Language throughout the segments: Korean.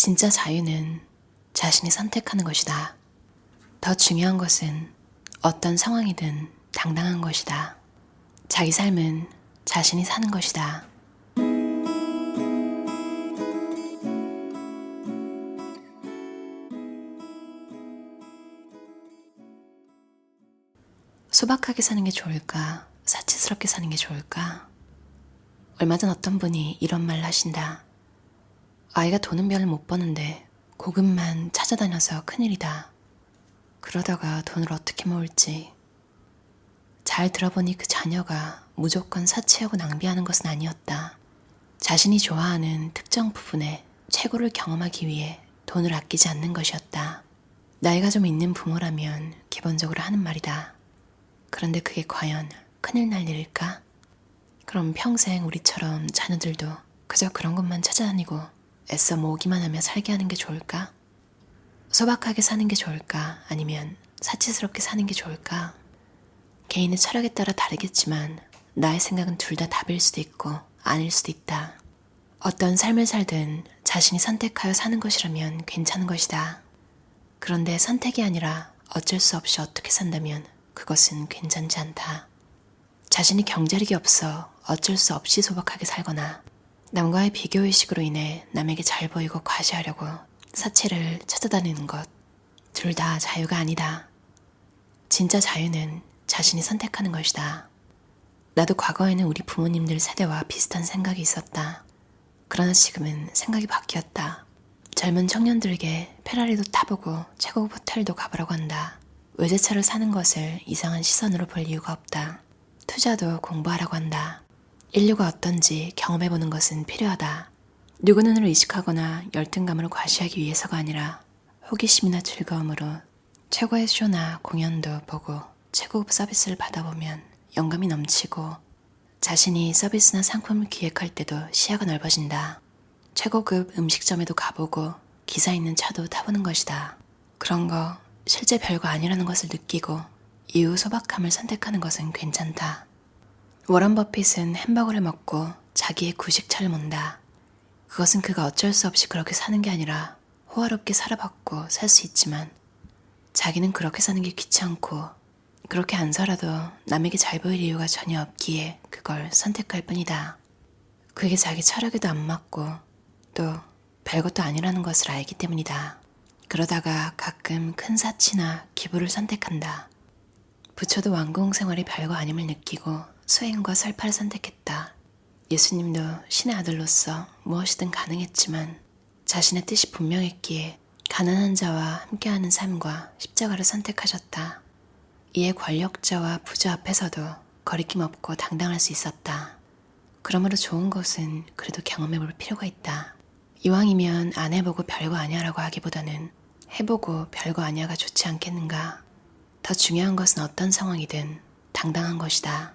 진짜 자유는 자신이 선택하는 것이다. 더 중요한 것은 어떤 상황이든 당당한 것이다. 자기 삶은 자신이 사는 것이다. 소박하게 사는 게 좋을까? 사치스럽게 사는 게 좋을까? 얼마 전 어떤 분이 이런 말을 하신다. 아이가 돈은 별로 못 버는데 고급만 찾아다녀서 큰일이다. 그러다가 돈을 어떻게 모을지. 잘 들어보니 그 자녀가 무조건 사치하고 낭비하는 것은 아니었다. 자신이 좋아하는 특정 부분에 최고를 경험하기 위해 돈을 아끼지 않는 것이었다. 나이가 좀 있는 부모라면 기본적으로 하는 말이다. 그런데 그게 과연 큰일 날 일일까? 그럼 평생 우리처럼 자녀들도 그저 그런 것만 찾아다니고 애써 모으기만 하며 살게 하는 게 좋을까? 소박하게 사는 게 좋을까? 아니면 사치스럽게 사는 게 좋을까? 개인의 철학에 따라 다르겠지만 나의 생각은 둘 다 답일 수도 있고 아닐 수도 있다. 어떤 삶을 살든 자신이 선택하여 사는 것이라면 괜찮은 것이다. 그런데 선택이 아니라 어쩔 수 없이 어떻게 산다면 그것은 괜찮지 않다. 자신이 경제력이 없어 어쩔 수 없이 소박하게 살거나 남과의 비교의식으로 인해 남에게 잘 보이고 과시하려고 사치를 찾아다니는 것, 둘 다 자유가 아니다. 진짜 자유는 자신이 선택하는 것이다. 나도 과거에는 우리 부모님들 세대와 비슷한 생각이 있었다. 그러나 지금은 생각이 바뀌었다. 젊은 청년들에게 페라리도 타보고 최고급 호텔도 가보라고 한다. 외제차를 사는 것을 이상한 시선으로 볼 이유가 없다. 투자도 공부하라고 한다. 인류가 어떤지 경험해보는 것은 필요하다. 누구 눈으로 이식하거나 열등감으로 과시하기 위해서가 아니라 호기심이나 즐거움으로 최고의 쇼나 공연도 보고 최고급 서비스를 받아보면 영감이 넘치고 자신이 서비스나 상품을 기획할 때도 시야가 넓어진다. 최고급 음식점에도 가보고 기사 있는 차도 타보는 것이다. 그런 거 실제 별거 아니라는 것을 느끼고 이후 소박함을 선택하는 것은 괜찮다. 워런 버핏은 햄버거를 먹고 자기의 구식차를 몬다. 그것은 그가 어쩔 수 없이 그렇게 사는 게 아니라 호화롭게 살아봤고 살 수 있지만 자기는 그렇게 사는 게 귀찮고 그렇게 안 살아도 남에게 잘 보일 이유가 전혀 없기에 그걸 선택할 뿐이다. 그게 자기 철학에도 안 맞고 또 별것도 아니라는 것을 알기 때문이다. 그러다가 가끔 큰 사치나 기부를 선택한다. 부처도 왕궁 생활이 별거 아님을 느끼고 수행과 설파를 선택했다. 예수님도 신의 아들로서 무엇이든 가능했지만 자신의 뜻이 분명했기에 가난한 자와 함께하는 삶과 십자가를 선택하셨다. 이에 권력자와 부자 앞에서도 거리낌 없고 당당할 수 있었다. 그러므로 좋은 것은 그래도 경험해볼 필요가 있다. 이왕이면 안 해보고 별거 아니야라고 하기보다는 해보고 별거 아니야가 좋지 않겠는가. 더 중요한 것은 어떤 상황이든 당당한 것이다.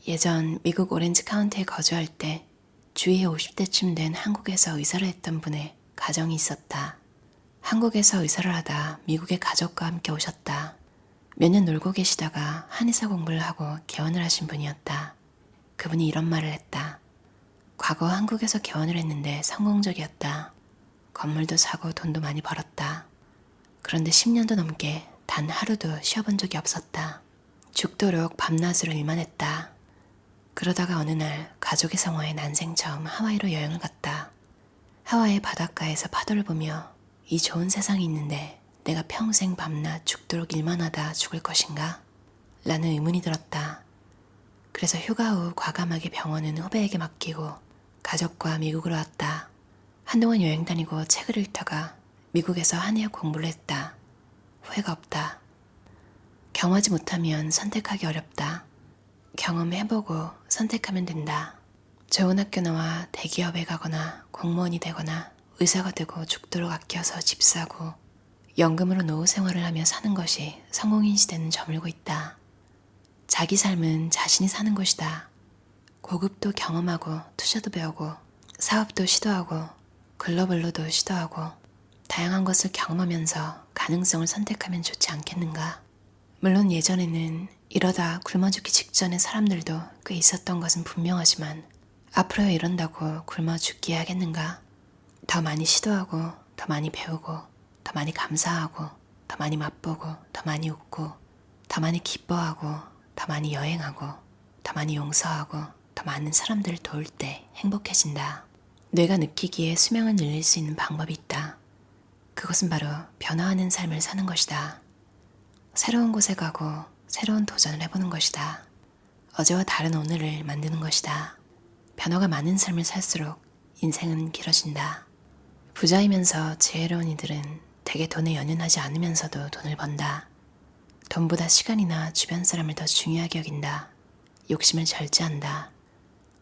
예전 미국 오렌지 카운티에 거주할 때 주위에 50대쯤 된 한국에서 의사를 했던 분의 가정이 있었다. 한국에서 의사를 하다 미국의 가족과 함께 오셨다. 몇 년 놀고 계시다가 한의사 공부를 하고 개원을 하신 분이었다. 그분이 이런 말을 했다. 과거 한국에서 개원을 했는데 성공적이었다. 건물도 사고 돈도 많이 벌었다. 그런데 10년도 넘게 단 하루도 쉬어본 적이 없었다. 죽도록 밤낮으로 일만 했다. 그러다가 어느 날 가족의 성화에 난생 처음 하와이로 여행을 갔다. 하와이 바닷가에서 파도를 보며 이 좋은 세상이 있는데 내가 평생 밤낮 죽도록 일만 하다 죽을 것인가? 라는 의문이 들었다. 그래서 휴가 후 과감하게 병원은 후배에게 맡기고 가족과 미국으로 왔다. 한동안 여행 다니고 책을 읽다가 미국에서 한의학 공부를 했다. 후회가 없다. 경험하지 못하면 선택하기 어렵다. 경험해보고 선택하면 된다. 좋은 학교 나와 대기업에 가거나 공무원이 되거나 의사가 되고 죽도록 아껴서 집 사고 연금으로 노후 생활을 하며 사는 것이 성공인 시대는 저물고 있다. 자기 삶은 자신이 사는 것이다. 고급도 경험하고 투자도 배우고 사업도 시도하고 글로벌로도 시도하고 다양한 것을 경험하면서 가능성을 선택하면 좋지 않겠는가? 물론 예전에는 이러다 굶어 죽기 직전의 사람들도 꽤 있었던 것은 분명하지만 앞으로 이런다고 굶어 죽기 하겠는가? 더 많이 시도하고 더 많이 배우고, 더 많이 감사하고, 더 많이 맛보고, 더 많이 웃고, 더 많이 기뻐하고, 더 많이 여행하고, 더 많이 용서하고, 더 많은 사람들을 도울 때 행복해진다. 뇌가 느끼기에 수명을 늘릴 수 있는 방법이 있다. 그것은 바로 변화하는 삶을 사는 것이다. 새로운 곳에 가고 새로운 도전을 해보는 것이다. 어제와 다른 오늘을 만드는 것이다. 변화가 많은 삶을 살수록 인생은 길어진다. 부자이면서 지혜로운 이들은 대개 돈에 연연하지 않으면서도 돈을 번다. 돈보다 시간이나 주변 사람을 더 중요하게 여긴다. 욕심을 절제한다.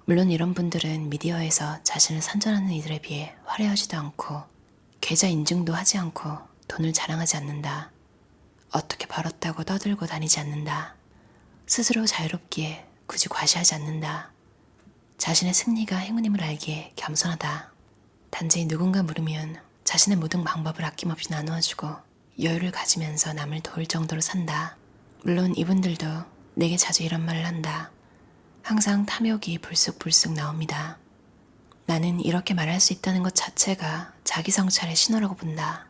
물론 이런 분들은 미디어에서 자신을 선전하는 이들에 비해 화려하지도 않고 계좌 인증도 하지 않고 돈을 자랑하지 않는다. 어떻게 벌었다고 떠들고 다니지 않는다. 스스로 자유롭기에 굳이 과시하지 않는다. 자신의 승리가 행운임을 알기에 겸손하다. 단지 누군가 물으면 자신의 모든 방법을 아낌없이 나누어주고 여유를 가지면서 남을 도울 정도로 산다. 물론 이분들도 내게 자주 이런 말을 한다. 항상 탐욕이 불쑥불쑥 나옵니다. 나는 이렇게 말할 수 있다는 것 자체가 자기 성찰의 신호라고 본다.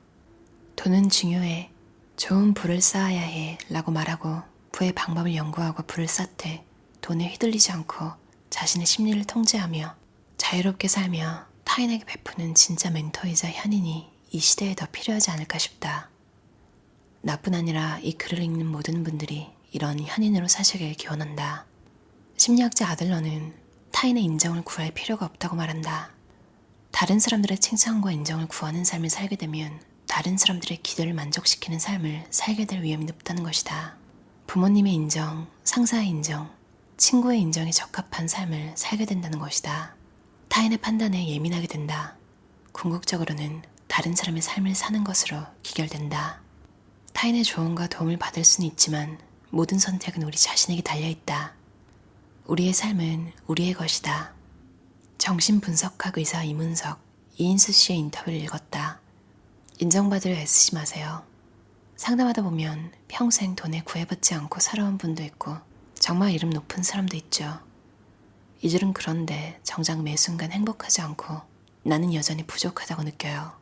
돈은 중요해. 좋은 부를 쌓아야 해 라고 말하고 부의 방법을 연구하고 부를 쌓되 돈에 휘둘리지 않고 자신의 심리를 통제하며 자유롭게 살며 타인에게 베푸는 진짜 멘토이자 현인이 이 시대에 더 필요하지 않을까 싶다. 나뿐 아니라 이 글을 읽는 모든 분들이 이런 현인으로 사시길 기원한다. 심리학자 아들러는 타인의 인정을 구할 필요가 없다고 말한다. 다른 사람들의 칭찬과 인정을 구하는 삶을 살게 되면 다른 사람들의 기대를 만족시키는 삶을 살게 될 위험이 높다는 것이다. 부모님의 인정, 상사의 인정, 친구의 인정에 적합한 삶을 살게 된다는 것이다. 타인의 판단에 예민하게 된다. 궁극적으로는 다른 사람의 삶을 사는 것으로 귀결된다. 타인의 조언과 도움을 받을 수는 있지만 모든 선택은 우리 자신에게 달려있다. 우리의 삶은 우리의 것이다. 정신분석학 의사 이문석, 이인수 씨의 인터뷰를 읽었다. 인정받으려 애쓰지 마세요. 상담하다 보면 평생 돈에 구애받지 않고 살아온 분도 있고 정말 이름 높은 사람도 있죠. 이들은 그런데 정작 매 순간 행복하지 않고 나는 여전히 부족하다고 느껴요.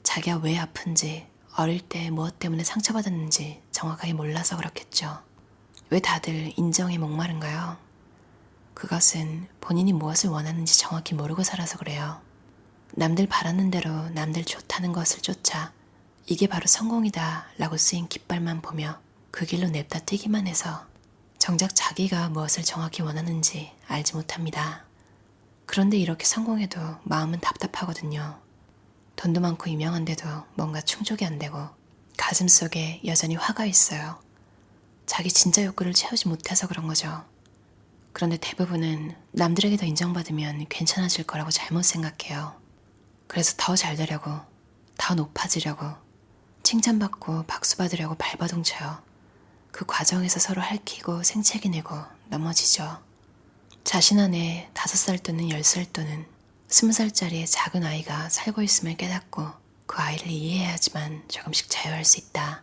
자기가 왜 아픈지, 어릴 때 무엇 때문에 상처받았는지 정확하게 몰라서 그렇겠죠. 왜 다들 인정에 목마른가요? 그것은 본인이 무엇을 원하는지 정확히 모르고 살아서 그래요. 남들 바라는 대로 남들 좋다는 것을 쫓아 이게 바로 성공이다 라고 쓰인 깃발만 보며 그 길로 냅다 뛰기만 해서 정작 자기가 무엇을 정확히 원하는지 알지 못합니다. 그런데 이렇게 성공해도 마음은 답답하거든요. 돈도 많고 유명한데도 뭔가 충족이 안 되고 가슴속에 여전히 화가 있어요. 자기 진짜 욕구를 채우지 못해서 그런 거죠. 그런데 대부분은 남들에게 더 인정받으면 괜찮아질 거라고 잘못 생각해요. 그래서 더 잘 되려고, 더 높아지려고, 칭찬받고 박수받으려고 발버둥 쳐요. 그 과정에서 서로 핥히고 생채기 내고 넘어지죠. 자신 안에 5살 또는 10살 또는 20살짜리의 작은 아이가 살고 있음을 깨닫고 그 아이를 이해해야지만 조금씩 자유할 수 있다.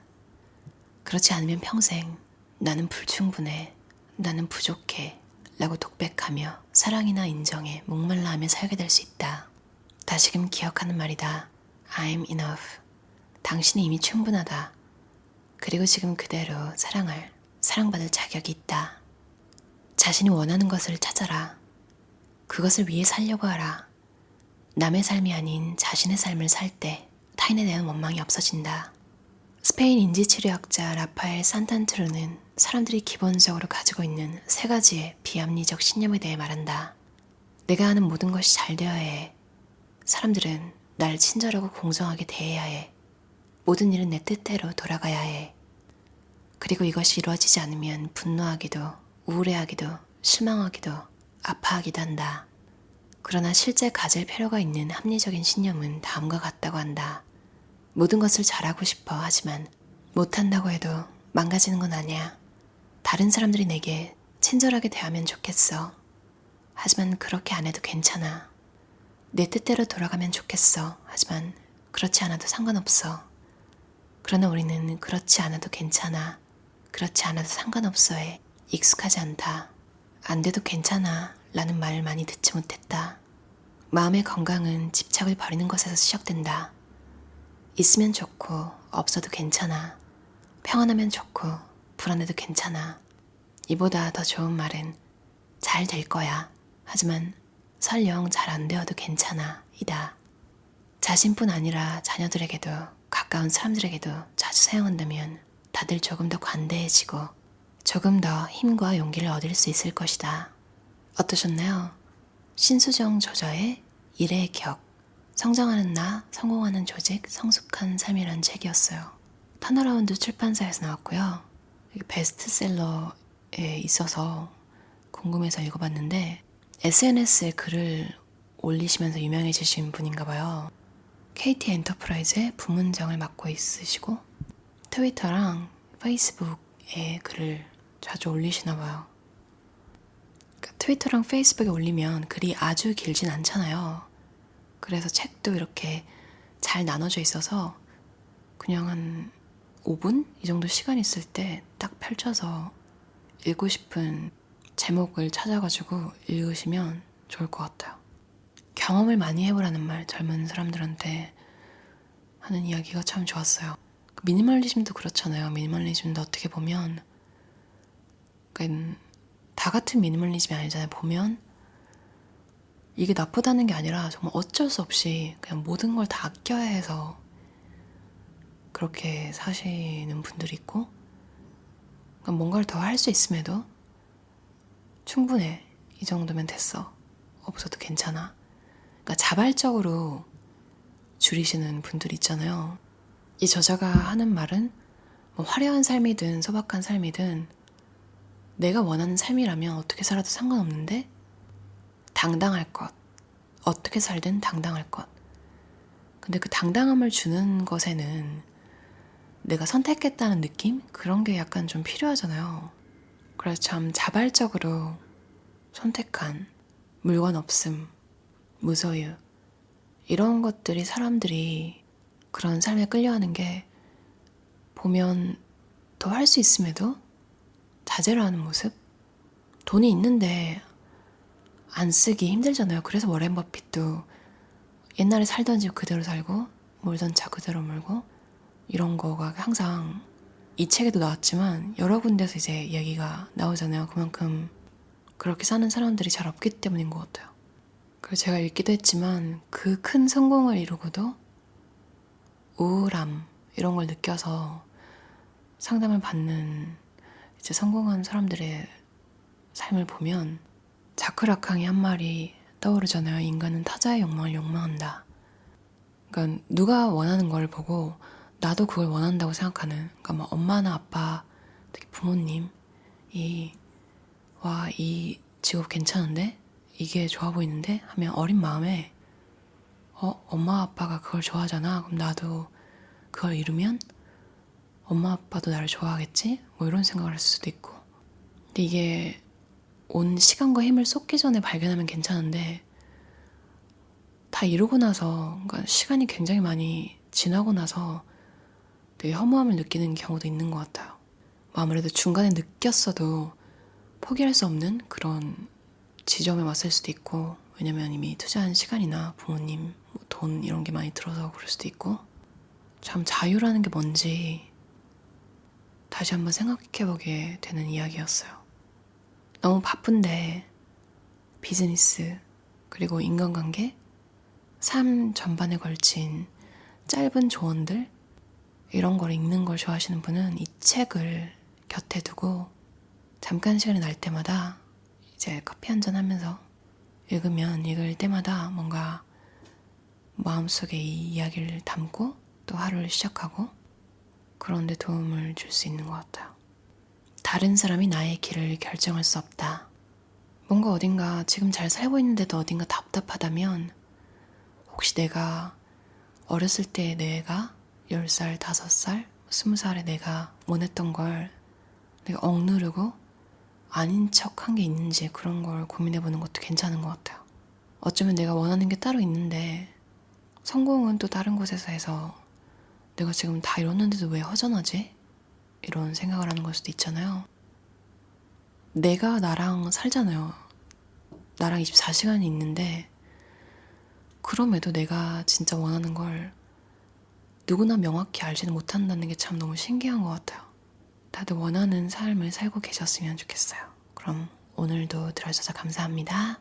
그렇지 않으면 평생 나는 불충분해, 나는 부족해 라고 독백하며 사랑이나 인정에 목말라하며 살게 될 수 있다. 다시금 기억하는 말이다. I'm enough. 당신이 이미 충분하다. 그리고 지금 그대로 사랑받을 자격이 있다. 자신이 원하는 것을 찾아라. 그것을 위해 살려고 하라. 남의 삶이 아닌 자신의 삶을 살 때 타인에 대한 원망이 없어진다. 스페인 인지치료학자 라파엘 산탄트루는 사람들이 기본적으로 가지고 있는 3가지의 비합리적 신념에 대해 말한다. 내가 하는 모든 것이 잘 되어야 해. 사람들은 나를 친절하고 공정하게 대해야 해. 모든 일은 내 뜻대로 돌아가야 해. 그리고 이것이 이루어지지 않으면 분노하기도, 우울해하기도, 실망하기도, 아파하기도 한다. 그러나 실제 가질 필요가 있는 합리적인 신념은 다음과 같다고 한다. 모든 것을 잘하고 싶어 하지만 못한다고 해도 망가지는 건 아니야. 다른 사람들이 내게 친절하게 대하면 좋겠어. 하지만 그렇게 안 해도 괜찮아. 내 뜻대로 돌아가면 좋겠어. 하지만 그렇지 않아도 상관없어. 그러나 우리는 그렇지 않아도 괜찮아. 그렇지 않아도 상관없어에 익숙하지 않다. 안 돼도 괜찮아 라는 말을 많이 듣지 못했다. 마음의 건강은 집착을 버리는 것에서 시작된다. 있으면 좋고 없어도 괜찮아. 평안하면 좋고 불안해도 괜찮아. 이보다 더 좋은 말은 잘 될 거야. 하지만 설령 잘 안 되어도 괜찮아. 이다. 자신뿐 아니라 자녀들에게도 가까운 사람들에게도 자주 사용한다면 다들 조금 더 관대해지고 조금 더 힘과 용기를 얻을 수 있을 것이다. 어떠셨나요? 신수정 저자의 일의 격, 성장하는 나, 성공하는 조직, 성숙한 삶이라는 책이었어요. 터널라운드 출판사에서 나왔고요. 베스트셀러에 있어서 궁금해서 읽어봤는데 SNS에 글을 올리시면서 유명해지신 분인가 봐요. KT 엔터프라이즈의 부문장을 맡고 있으시고 트위터랑 페이스북에 글을 자주 올리시나 봐요. 그러니까 트위터랑 페이스북에 올리면 글이 아주 길진 않잖아요. 그래서 책도 이렇게 잘 나눠져 있어서 그냥 한 5분? 이 정도 시간 있을 때 딱 펼쳐서 읽고 싶은 제목을 찾아가지고 읽으시면 좋을 것 같아요. 경험을 많이 해보라는 말 젊은 사람들한테 하는 이야기가 참 좋았어요. 미니멀리즘도 그렇잖아요. 미니멀리즘도 어떻게 보면 그러니까 다 같은 미니멀리즘이 아니잖아요. 보면 이게 나쁘다는 게 아니라 정말 어쩔 수 없이 그냥 모든 걸 다 아껴야 해서 그렇게 사시는 분들이 있고 그러니까 뭔가를 더 할 수 있음에도 충분해. 이 정도면 됐어. 없어도 괜찮아. 그러니까 자발적으로 줄이시는 분들이 있잖아요. 이 저자가 하는 말은 뭐 화려한 삶이든 소박한 삶이든 내가 원하는 삶이라면 어떻게 살아도 상관없는데 당당할 것. 어떻게 살든 당당할 것. 근데 그 당당함을 주는 것에는 내가 선택했다는 느낌? 그런 게 약간 좀 필요하잖아요. 그래서 참 자발적으로 선택한 물건 없음, 무소유 이런 것들이 사람들이 그런 삶에 끌려하는 게 보면 더 할 수 있음에도 자제를 하는 모습? 돈이 있는데 안 쓰기 힘들잖아요. 그래서 워렌 버핏도 옛날에 살던 집 그대로 살고 몰던 차 그대로 몰고 이런 거가 항상 이 책에도 나왔지만 여러 군데서 이제 얘기가 나오잖아요. 그만큼 그렇게 사는 사람들이 잘 없기 때문인 것 같아요. 그래서 제가 읽기도 했지만 그 큰 성공을 이루고도 우울함 이런 걸 느껴서 상담을 받는 이제 성공한 사람들의 삶을 보면 자크 라캉이 한 말이 떠오르잖아요. 인간은 타자의 욕망을 욕망한다. 그러니까 누가 원하는 걸 보고 나도 그걸 원한다고 생각하는 그러니까 뭐 엄마나 아빠, 특히 부모님 이 직업 괜찮은데? 이게 좋아 보이는데? 하면 어린 마음에 엄마 아빠가 그걸 좋아하잖아. 그럼 나도 그걸 이루면 엄마 아빠도 나를 좋아하겠지? 뭐 이런 생각을 할 수도 있고. 근데 이게 온 시간과 힘을 쏟기 전에 발견하면 괜찮은데 다 이루고 나서 그러니까 시간이 굉장히 많이 지나고 나서 되게 허무함을 느끼는 경우도 있는 것 같아요. 뭐 아무래도 중간에 느꼈어도 포기할 수 없는 그런 지점에 왔을 수도 있고 왜냐면 이미 투자한 시간이나 부모님, 돈 이런 게 많이 들어서 그럴 수도 있고 참 자유라는 게 뭔지 다시 한번 생각해보게 되는 이야기였어요. 너무 바쁜데 비즈니스 그리고 인간관계, 삶 전반에 걸친 짧은 조언들 이런 걸 읽는 걸 좋아하시는 분은 이 책을 곁에 두고 잠깐 시간이 날 때마다 이제 커피 한잔 하면서 읽으면 읽을 때마다 뭔가 마음속에 이 이야기를 담고 또 하루를 시작하고 그런 데 도움을 줄 수 있는 것 같아요. 다른 사람이 나의 길을 결정할 수 없다. 뭔가 어딘가 지금 잘 살고 있는데도 어딘가 답답하다면 혹시 내가 어렸을 때 내가 10살, 5살, 20살에 내가 원했던 걸 내가 억누르고 아닌 척 한 게 있는지 그런 걸 고민해보는 것도 괜찮은 것 같아요. 어쩌면 내가 원하는 게 따로 있는데 성공은 또 다른 곳에서 해서 내가 지금 다 이뤘는데도 왜 허전하지? 이런 생각을 하는 걸 수도 있잖아요. 내가 나랑 살잖아요. 나랑 24시간이 있는데 그럼에도 내가 진짜 원하는 걸 누구나 명확히 알지는 못한다는 게 참 너무 신기한 것 같아요. 다들 원하는 삶을 살고 계셨으면 좋겠어요. 그럼 오늘도 들어주셔서 감사합니다.